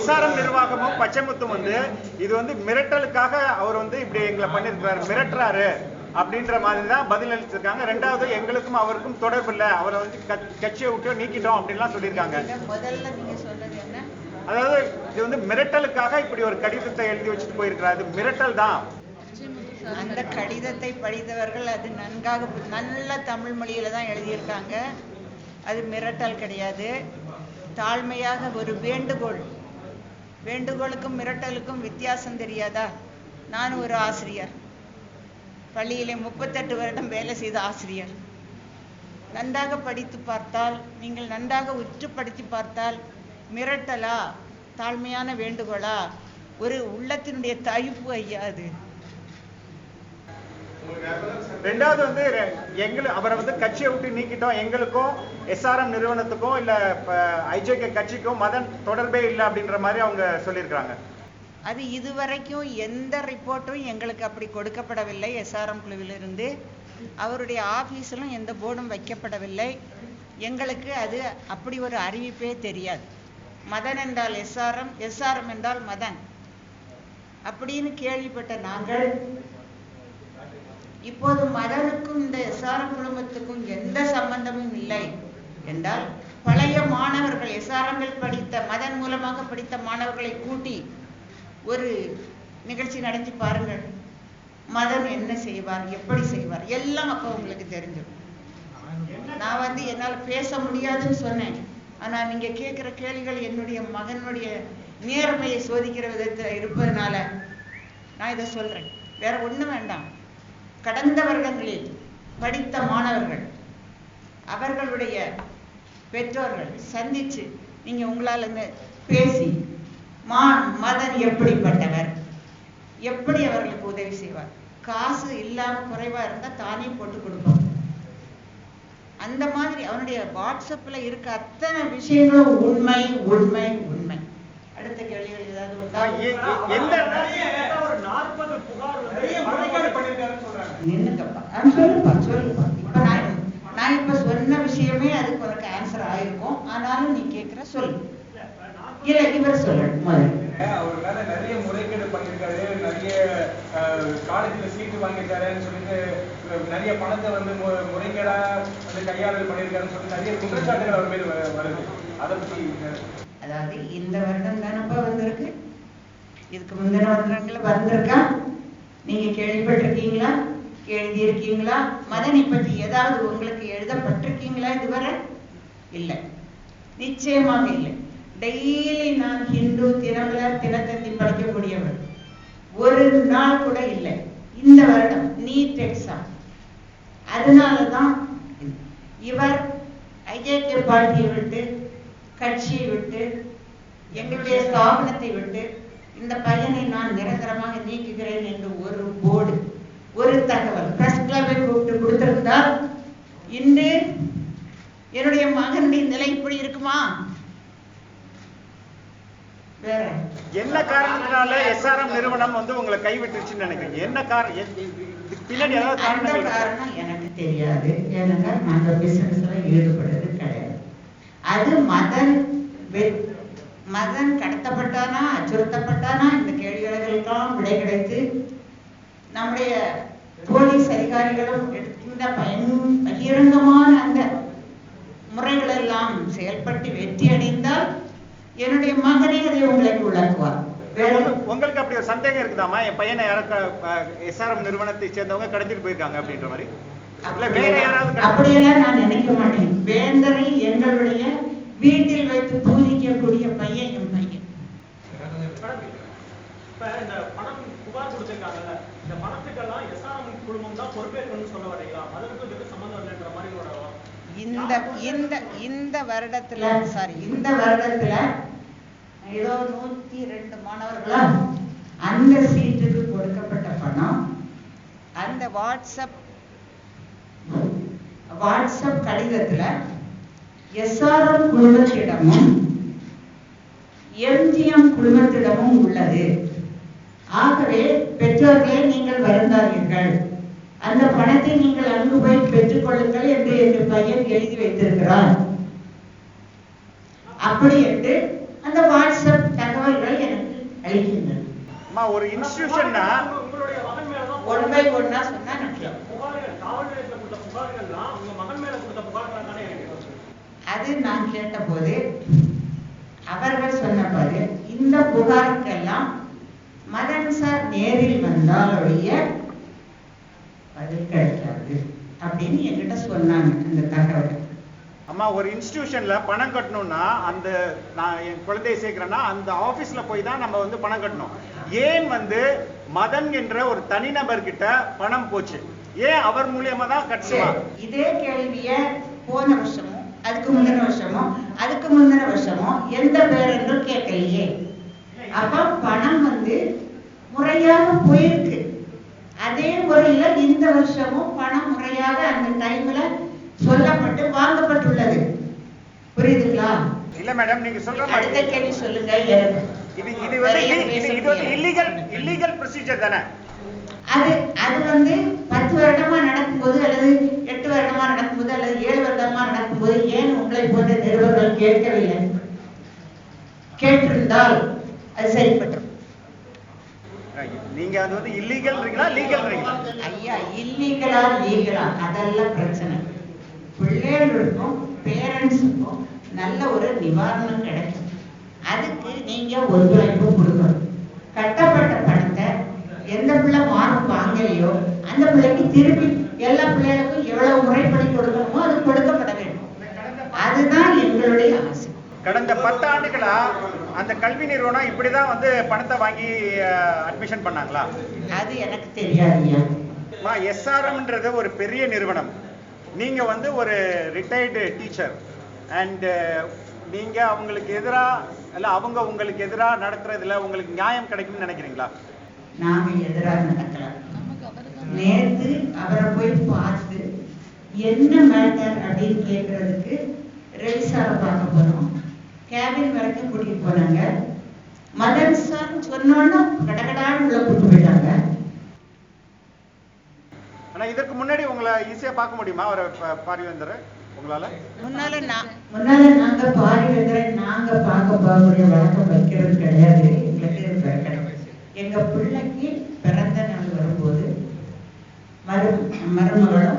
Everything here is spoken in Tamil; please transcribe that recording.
எஸ்ஆர்எம் நிர்வாகமும் பச்சைமுத்தும் வந்து இது வந்து மிரட்டலுக்காக அவர் வந்து இப்படி எங்களை பண்ணிருக்கிறாரு, மிரட்டுறாரு அப்படின்ற மாதிரி தான் பதில் அளிச்சிருக்காங்க. ரெண்டாவது எங்களுக்கும் அவருக்கும் தொடர்பு இல்லை, அவரை வந்து கட்சியை விட்டு நீக்கிட்டோம் அப்படின்லாம் சொல்லியிருக்காங்க. முதல்ல நீங்க சொன்னது என்ன? அதாவது இது வந்து மிரட்டலுக்காக இப்படி ஒரு கடிதத்தை எழுதி வச்சுட்டு போயிருக்கிறாரு, மிரட்டல் தான். அந்த கடிதத்தை படித்தவர்கள் அது நல்ல தமிழ் மொழியில தான் எழுதியிருக்காங்க. அது மிரட்டல் கிடையாது. தாழ்மையாக ஒரு வேண்டுகோள். வேண்டுகோளுக்கும் மிரட்டலுக்கும் வித்தியாசம் தெரியாதா? நான் ஒரு ஆசிரியர், பள்ளியிலே 38 வருடம் வேலை செய்த ஆசிரியர். நன்றாக படித்து பார்த்தால், நீங்கள் நன்றாக உற்றுப்படுத்தி பார்த்தால், மிரட்டலா தாழ்மையான வேண்டுகோளா? ஒரு உள்ளத்தினுடைய தயிப்பு ஐயா அது. ரெண்டாவது வந்து அவரை வந்து கட்சியை விட்டு நீக்கிட்டோம், எங்களுக்கும் எஸ்ஆர்எம் நிறுவனத்துக்கும் இல்ல ஐஜேகே கட்சிக்கும் மதன் தொடர்பே இல்லை அப்படின்ற மாதிரி அவங்க சொல்லியிருக்காங்க. அது இதுவரைக்கும் எந்த ரிப்போர்ட்டும் எங்களுக்கு அப்படி கொடுக்கப்படவில்லை. எஸ்ஆர்எம் குழுவிலிருந்து அவருடைய ஆபீஸிலும் எந்த போர்டும் வைக்கப்படவில்லை. எங்களுக்கு அது அப்படி ஒரு அறிவிப்பே தெரியாது. மதன் என்றால் எஸ்ஆர்எம், எஸ்ஆர்எம் என்றால் மதன் அப்படின்னு கேள்விப்பட்ட நாங்கள் இப்போது மதனுக்கும் இந்த எஸ்ஆர்எம் குழுமத்துக்கும் எந்த சம்பந்தமும் இல்லை என்றால், பழைய மாணவர்கள் எஸ்ஆர்எம்மில் படித்த மதன் மூலமாக படித்த மாணவர்களை கூட்டி ஒரு நிகழ்ச்சி நடத்தி பாருங்கள். மதன் என்ன செய்வார், எப்படி செய்வார், எல்லாம் அப்போ உங்களுக்கு தெரிஞ்சிடும். நான் வந்து என்னால் பேச முடியாதுன்னு சொன்னேன். ஆனால் நீங்க கேட்குற கேள்விகள் என்னுடைய மகனுடைய நேர்மையை சோதிக்கிற விதத்தில் இருப்பதனால நான் இதை சொல்றேன். வேற ஒண்ணும் வேண்டாம். கடந்த வருடங்களில் படித்த மாணவர்கள் அவர்களுடைய பெற்றோர்கள் சந்திச்சு நீங்க உங்களால பேசி மதன் எப்படிப்பட்டவர், எப்படி அவர்களுக்கு உதவி செய்வார், காசு இல்லாம குறைவா இருந்தா தானே போட்டு கொடுப்போம். அந்த மாதிரி அவனுடைய வாட்ஸ்அப்ல இருக்க அத்தனை விஷயங்களும் உண்மை உண்மை உண்மை. அடுத்த கேள்விகள் ஏதாவது சொல்லுப்பா. இப்ப நான் இப்ப சொன்ன விஷயமே அதுக்கு உனக்கு ஆன்சர் ஆயிருக்கும். ஆனாலும் நீ கேட்கிற சொல்லு. இல்ல இவர் சொல்லு. அவர் மேல நிறைய முறைகேடு பண்ணிருக்காரு, நிறைய காலேஜ்ல சீட்டு வாங்கியிருக்காருன்னு சொல்லிட்டு நிறைய பணத்தை வந்து முறைகேடா வந்து கையாளல் பண்ணியிருக்காருன்னு சொல்லிட்டு நிறைய குற்றச்சாட்டுகள் அவர் மீது வருது. அதை பத்தி அதாவது இந்த வருடம் தானப்பா வந்திருக்கு, இதுக்கு முந்தின வருடங்கள வந்திருக்கா? நீங்க கேள்விப்பட்டிருக்கீங்களா, எழுதியிருக்கீங்களா? மதனை பற்றி ஏதாவது உங்களுக்கு எழுதப்பட்டிருக்கீங்களா இதுவரை? இல்லை, நிச்சயமாக இல்லை. டெய்லி நான் ஹிந்து தினமலர் தினத்தந்தி படிக்கக்கூடியவர், ஒரு நாள் கூட இல்லை. இந்த வருடம் நீட் எக்ஸாம், அதனாலதான் இவர் ஐஜேகே பார்ட்டியை விட்டு, கட்சியை விட்டு, எங்களுடைய ஸ்தாபனத்தை விட்டு இந்த பையனை நான் நிரந்தரமாக நீக்குகிறேன் என்று ஒரு போர்டு, ஒரு தகவல் பிரஸ் கிளப்பை கூப்பிட்டு கொடுத்திருந்தால் இன்று என்னுடைய மகனுடைய நிலை இப்படி இருக்குமா? வேற என்ன காரணத்தினால எஸ்ஆர்எம் நிறுவனம் வந்து உங்களை கைவிட்டுருச்சுன்னு நினைக்கிறீங்க? என்ன காரணம், பின்னாடி ஏதாவது காரணம் எனக்கு தெரியாது. ஏன்னா நான் அந்த பிசினஸ்ல ஈடுபடுறது கிடையாது. அது மதன் கடத்தப்பட்டானா, அச்சுறுத்தப்பட்டானா, இந்த கேள்விகளுக்கெல்லாம் விடை கிடைத்து நம்முடைய போலீஸ் அதிகாரிகளும் எடுக்கின்ற பகிரங்கமான அந்த முறைகள் எல்லாம் செயல்பட்டு வெற்றி அடைந்தால் என்னுடைய மகனே அதை உங்களுக்கு விளக்குவார். உங்களுக்கு அப்படி ஒரு சந்தேகம் இருக்குதாமா, என் பையனை யாரும் எஸ்ஆர்எம் நிறுவனத்தை சேர்ந்தவங்க கடத்திட்டு போயிருக்காங்க அப்படின்ற மாதிரி? அப்படியெல்லாம் நான் நினைக்க மாட்டேன். வேந்தரை எங்களுடைய வீட்டில் வைத்து பூஜிக்கக்கூடிய பையன் என் பையன். இந்த பணம் புகார் கொடுத்திருக்காங்கல்ல, இந்த பணத்துக்கெல்லாம் எஸ்ஆர்எம் குழுமம் தான் பொறுப்பேற்கணும்னு சொல்ல வரீங்களா? அதற்கு இதுக்கு சம்பந்தம் இல்லைன்ற மாதிரி இந்த வருடத்துல ஏதோ 102 மாணவர்களா அந்த சீட்டுக்கு கொடுக்கப்பட்ட பணம் அந்த வாட்ஸ்அப் கடிதத்துல எஸ்ஆர்எம் குழுமத்திடமும் எம்ஜிஎம் குழுமத்திடமும் உள்ளது. ஆகவே பெற்றோர்களே நீங்கள் வருந்தாதீர்கள், அந்த பணத்தை நீங்கள் அங்கு போய் பெற்றுக் கொள்ளுங்கள் என்று என் பையன் எழுதி வைத்திருக்கிறார். அப்படி என்று அந்த வாட்ஸ்அப் தகவல்கள் அம்மா ஒரு இன்ஸ்டிடியூஷன்னா உங்களுடைய மகன் மேலதான் ஒன் பை ஒன்னா சொன்னா நான் கேட்பேன். புகார்கள் காவல் நிலையத்தில் கொடுத்த புகார்கள்லாம் உங்க மகன் மேல கொடுத்த புகார்களா தானே இருக்கு. அது நான் கேட்டபோது அவர்கள் சொன்னபோது இந்த புகாருக்கெல்லாம் மதன் சார் நேரில் வந்தால் ஒழிய பதில் கிடைக்காது அப்படின்னு என்கிட்ட சொன்னாங்க அந்த தகவல். அம்மா ஒரு இன்ஸ்டிடியூஷன்ல பணம் கட்டணும்னா அந்த நான் என் குழந்தையை சேர்க்கிறேன்னா அந்த ஆபீஸ்ல போய் தான் நம்ம வந்து பணம் கட்டணும். ஏன் வந்து மதன் என்ற ஒரு தனிநபர் கிட்ட பணம் போச்சு? ஏன் அவர் மூலியமா தான் கட்டணுமா? இதே கேள்விய போன வருஷமும் அதுக்கு முந்தின வருஷமும் அதுக்கு முந்தின வருஷமும் எந்த பேரங்களும் கேட்கலையே. அப்ப பணம் வந்து முறையாக போயிருக்கு. அதே முறையில இந்த வருஷமும் பணம் முறையாக அந்த டைம்ல சொல்லப்பட்டு வாங்கப்பட்டுள்ளது. புரியுதுங்களா? இல்ல மேடம், நீங்க சொல்ற அடுத்த மாதிரி கேள்வி சொல்லுங்க. இது வந்து இல்லீகல் ப்ரொசீஜர் தானே? அது வந்து 10 வருடமா நடக்கும்போது அல்லது 8 வருடமா நடக்கும்போது அல்லது 7 வருடமா நடக்கும்போது ஏன் உங்களை போன்ற நிறுவனங்கள் கேட்கவில்லை? கேட்டிருந்தால் அது சரிப்பட்டு. நீங்க அது வந்து இல்லீகல்ன்றீங்களா லீகல்ன்றீங்களா? ஐயா, இல்லீகலா லீகலா அதெல்லாம் பிரச்சனை. பிள்ளைகளுக்கும் பேரண்ட்ஸுக்கும் நல்ல ஒரு நிவாரணம் கிடைக்கும். அதுக்கு நீங்க ஒத்துழைப்பு கொடுக்கணும். கட்டப்பட்ட பணத்தை எந்த பிள்ளை மார்க் வாங்கலையோ அந்த பிள்ளைக்கு திருப்பி எல்லா பிள்ளைகளுக்கும் எவ்வளவு முறைப்படி கொடுக்கணுமோ அது கொடுக்கப்பட வேண்டும். அதுதான் எங்களுடைய ஆசை. கடந்த 10 ஆண்டுகளா அந்த கல்வி நிறுவனம் இப்படிதான் வந்து பணத்தை வாங்கி அட்மிஷன் பண்ணாங்களா? அது எனக்கு தெரியாதுயா. எஸ்ஆர்எம்ன்றது ஒரு பெரிய நிறுவனம். நீங்க வந்து ஒரு ரிட்டையர்டு டீச்சர் அண்ட் நீங்க அவங்களுக்கு எதிரா இல்ல அவங்க உங்களுக்கு எதிரா நடத்துறதுல உங்களுக்கு நியாயம் கிடைக்கும்னு நினைக்கிறீங்களா? நாங்க எதிராக நடக்கல. நேத்து அவரை போய் பார்த்து என்ன மேட்டர் அப்படின்னு கேட்கறதுக்கு ரெஜிஸ்டாரை பார்க்க போனோம். கேபின் வரைக்கும் கூட்டிட்டு போனாங்க. மதன் சார் சொன்னோன்னா கடகடான்னு உள்ள கூட்டு போயிட்டாங்க. ஆனா இதற்கு முன்னாடி உங்களை ஈஸியா பார்க்க முடியுமா அவரை பாரிவேந்தர் உங்களால? முன்னால நாங்க பாரிவேந்தரை நாங்க பார்க்க போகக்கூடிய வழக்கம் வைக்கிறது கிடையாது. எங்களுக்கு எங்க பிள்ளைக்கு பிறந்த நாள் வரும்போது மருமகளும்